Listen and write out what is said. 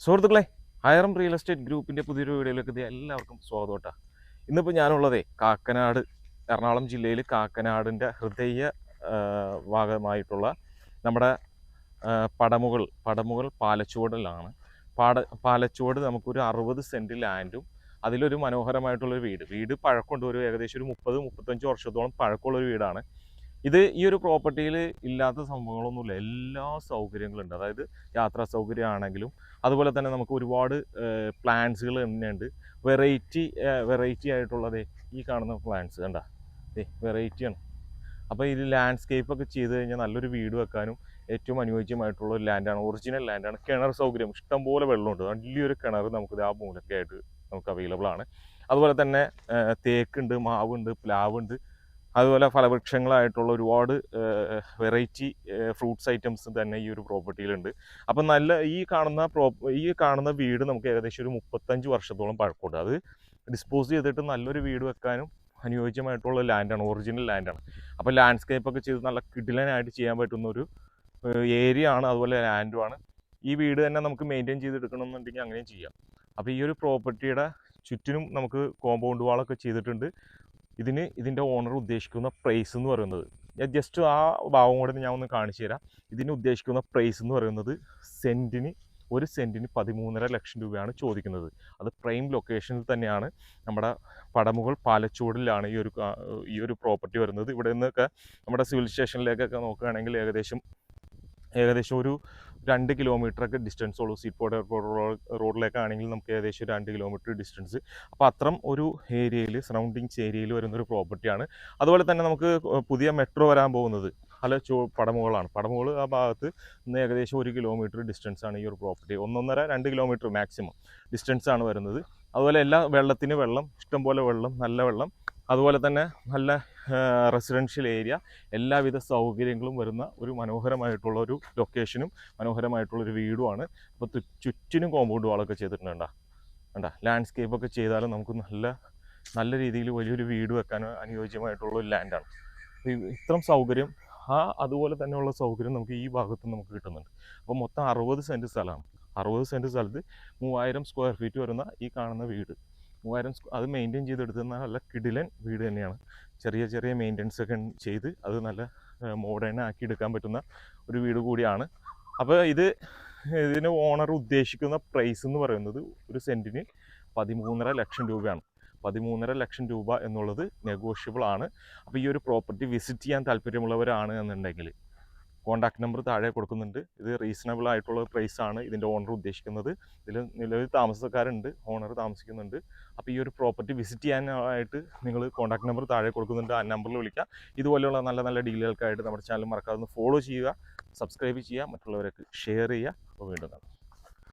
സുഹൃത്തുക്കളെ, ഹയറം real estate ഗ്രൂപ്പിൻ്റെ പുതിയൊരു വീഡിയോയിലേക്ക് എല്ലാവർക്കും സ്വാഗതം കേട്ടോ. ഇന്നിപ്പോൾ ഞാനുള്ളതേ കാക്കനാട്, എറണാകുളം ജില്ലയിൽ കാക്കനാടിൻ്റെ ഹൃദയ ഭാഗമായിട്ടുള്ള നമ്മുടെ പടമുകൾ പാലച്ചുവടിലാണ്. പാലച്ചുവട് നമുക്കൊരു 60 സെൻറ്റ് ലാൻഡും അതിലൊരു മനോഹരമായിട്ടുള്ളൊരു വീട് പഴക്കമുണ്ട്. ഒരു ഏകദേശം ഒരു 30-35 വർഷത്തോളം പഴക്കമുള്ളൊരു വീടാണ് ഇത്. ഈ ഒരു പ്രോപ്പർട്ടിയിൽ ഇല്ലാത്ത സംഭവങ്ങളൊന്നുമില്ല, എല്ലാ സൗകര്യങ്ങളുണ്ട്. അതായത് യാത്രാ സൗകര്യമാണെങ്കിലും അതുപോലെ തന്നെ നമുക്ക് ഒരുപാട് പ്ലാന്റ്സുകൾ തന്നെയുണ്ട്. വെറൈറ്റി ആയിട്ടുള്ളത് ഈ കാണുന്ന പ്ലാന്റ്സ് കണ്ട, വെറൈറ്റിയാണ്. അപ്പോൾ ഇത് ലാൻഡ്സ്കേപ്പൊക്കെ ചെയ്ത് കഴിഞ്ഞാൽ നല്ലൊരു വീട് വെക്കാനും ഏറ്റവും അനുയോജ്യമായിട്ടുള്ള ഒരു ലാൻഡാണ്, ഒറിജിനൽ ലാൻഡാണ്. കിണർ സൗകര്യം, ഇഷ്ടംപോലെ വെള്ളമുണ്ട്. വലിയൊരു കിണർ നമുക്ക് ആ മൂലക്കായിട്ട് നമുക്ക് അവൈലബിൾ ആണ്. അതുപോലെ തന്നെ തേക്കുണ്ട്, മാവുണ്ട്, പ്ലാവുണ്ട്. അതുപോലെ ഫലവൃക്ഷങ്ങളായിട്ടുള്ള ഒരുപാട് വെറൈറ്റി ഫ്രൂട്ട്സ് ഐറ്റംസ് തന്നെ ഈ ഒരു പ്രോപ്പർട്ടിയിലുണ്ട്. അപ്പം നല്ല ഈ കാണുന്ന വീട് നമുക്ക് ഏകദേശം ഒരു 35 വർഷത്തോളം പഴക്കമുണ്ട്. അത് ഡിസ്പോസ് ചെയ്തിട്ട് നല്ലൊരു വീട് വെക്കാനും അനുയോജ്യമായിട്ടുള്ള ലാൻഡാണ്, ഒറിജിനൽ ലാൻഡാണ്. അപ്പോൾ ലാൻഡ്സ്കേപ്പൊക്കെ ചെയ്ത് നല്ല കിടിലനായിട്ട് ചെയ്യാൻ പറ്റുന്ന ഒരു ഏരിയ ആണ്, അതുപോലെ ലാൻഡുമാണ്. ഈ വീട് തന്നെ നമുക്ക് മെയിൻറ്റെയിൻ ചെയ്തെടുക്കണമെന്നുണ്ടെങ്കിൽ അങ്ങനെയും ചെയ്യാം. അപ്പോൾ ഈ ഒരു പ്രോപ്പർട്ടിയുടെ ചുറ്റിനും നമുക്ക് കോമ്പൗണ്ട് വാളൊക്കെ ചെയ്തിട്ടുണ്ട്. ഇതിൻ്റെ ഓണർ ഉദ്ദേശിക്കുന്ന പ്രൈസ് എന്ന് പറയുന്നത്, ഞാൻ ജസ്റ്റ് ആ ഭാഗം കൂടെ ഞാൻ ഒന്ന് കാണിച്ചു തരാം. ഇതിന് ഉദ്ദേശിക്കുന്ന പ്രൈസ് എന്ന് പറയുന്നത് ഒരു സെൻറ്റിന് 13.5 ലക്ഷം രൂപയാണ് ചോദിക്കുന്നത്. അത് പ്രൈം ലൊക്കേഷനിൽ തന്നെയാണ്, നമ്മുടെ പടമുകൾ പാലച്ചുവടിലാണ് ഈ ഒരു പ്രോപ്പർട്ടി വരുന്നത്. ഇവിടെ നിന്നൊക്കെ നമ്മുടെ സിവിൽ സ്റ്റേഷനിലേക്കൊക്കെ നോക്കുകയാണെങ്കിൽ ഏകദേശം ഒരു 2 കിലോമീറ്ററൊക്കെ ഡിസ്റ്റൻസ് ഉള്ളൂ. സീപോർട്ട് എയർപോർട്ട് റോഡിലേക്കാണെങ്കിൽ നമുക്ക് ഏകദേശം 2 കിലോമീറ്റർ ഡിസ്റ്റൻസ്. അപ്പോൾ അത്തരം ഒരു ഏരിയയിൽ, സറൗണ്ടിങ്സ് ഏരിയയിൽ വരുന്നൊരു പ്രോപ്പർട്ടിയാണ്. അതുപോലെ തന്നെ നമുക്ക് പുതിയ മെട്രോ വരാൻ പോകുന്നത് പടമുകളാണ്. പടമുകൾ ആ ഭാഗത്ത് നിന്ന് ഏകദേശം 1 കിലോമീറ്റർ ഡിസ്റ്റൻസാണ് ഈ ഒരു പ്രോപ്പർട്ടി. 1.5-2 കിലോമീറ്റർ മാക്സിമം ഡിസ്റ്റൻസാണ് വരുന്നത്. അതുപോലെ വെള്ളം, ഇഷ്ടംപോലെ വെള്ളം, നല്ല വെള്ളം, അതുപോലെ തന്നെ നല്ല റെസിഡൻഷ്യൽ ഏരിയ, എല്ലാവിധ സൗകര്യങ്ങളും വരുന്ന ഒരു മനോഹരമായിട്ടുള്ള ഒരു ലൊക്കേഷനും മനോഹരമായിട്ടുള്ളൊരു വീടുമാണ്. അപ്പോൾ ചുറ്റിനും കോമ്പൗണ്ട് വാളൊക്കെ ചെയ്തിട്ടുണ്ട്. ലാൻഡ്സ്കേപ്പൊക്കെ ചെയ്താലും നമുക്ക് നല്ല രീതിയിൽ വലിയൊരു വീട് വെക്കാൻ അനുയോജ്യമായിട്ടുള്ള ഒരു ലാൻഡാണ്. ഇത്തരം സൗകര്യം അതുപോലെ തന്നെയുള്ള സൗകര്യം നമുക്ക് ഈ ഭാഗത്ത് നമുക്ക് കിട്ടുന്നുണ്ട്. അപ്പോൾ മൊത്തം 60 സെൻറ്റ് സ്ഥലമാണ്. 60 സെൻറ്റ് സ്ഥലത്ത് 3000 സ്ക്വയർ ഫീറ്റ് വരുന്ന ഈ കാണുന്ന വീട്, 3000 അത് മെയിൻറ്റെയിൻ ചെയ്തെടുത്തുന്ന നല്ല കിടിലൻ വീട് തന്നെയാണ്. ചെറിയ മെയിൻ്റെനൻസ് ഒക്കെ ചെയ്ത് അത് നല്ല മോഡേൺ ആക്കി എടുക്കാൻ പറ്റുന്ന ഒരു വീട് കൂടിയാണ്. അപ്പോൾ ഇതിന് ഓണർ ഉദ്ദേശിക്കുന്ന പ്രൈസ് എന്ന് പറയുന്നത് ഒരു സെൻറ്റിന് 13.5 ലക്ഷം രൂപയാണ്. 13.5 ലക്ഷം രൂപ എന്നുള്ളത് നെഗോഷ്യബിൾ ആണ്. അപ്പോൾ ഈ ഒരു പ്രോപ്പർട്ടി വിസിറ്റ് ചെയ്യാൻ താല്പര്യമുള്ളവരാണ് എന്നുണ്ടെങ്കിൽ കോൺടാക്ട് നമ്പർ താഴെ കൊടുക്കുന്നുണ്ട്. ഇത് റീസണബിൾ ആയിട്ടുള്ള പ്രൈസാണ് ഇതിൻ്റെ ഓണർ ഉദ്ദേശിക്കുന്നത്. ഇതിൽ നിലവിൽ താമസക്കാരുണ്ട്, ഓണർ താമസിക്കുന്നുണ്ട്. അപ്പോൾ ഈ ഒരു പ്രോപ്പർട്ടി വിസിറ്റ് ചെയ്യാനായിട്ട് നിങ്ങൾ കോൺടാക്ട് നമ്പർ താഴെ കൊടുക്കുന്നുണ്ട്, ആ നമ്പറിൽ വിളിക്കുക. ഇതുപോലെയുള്ള നല്ല ഡീലുകൾക്കായിട്ട് നമ്മുടെ ചാനൽ മറക്കാതെ ഫോളോ ചെയ്യുക, സബ്സ്ക്രൈബ് ചെയ്യുക, മറ്റുള്ളവർക്ക് ഷെയർ ചെയ്യുക. അപ്പോൾ വീണ്ടും കാണാം.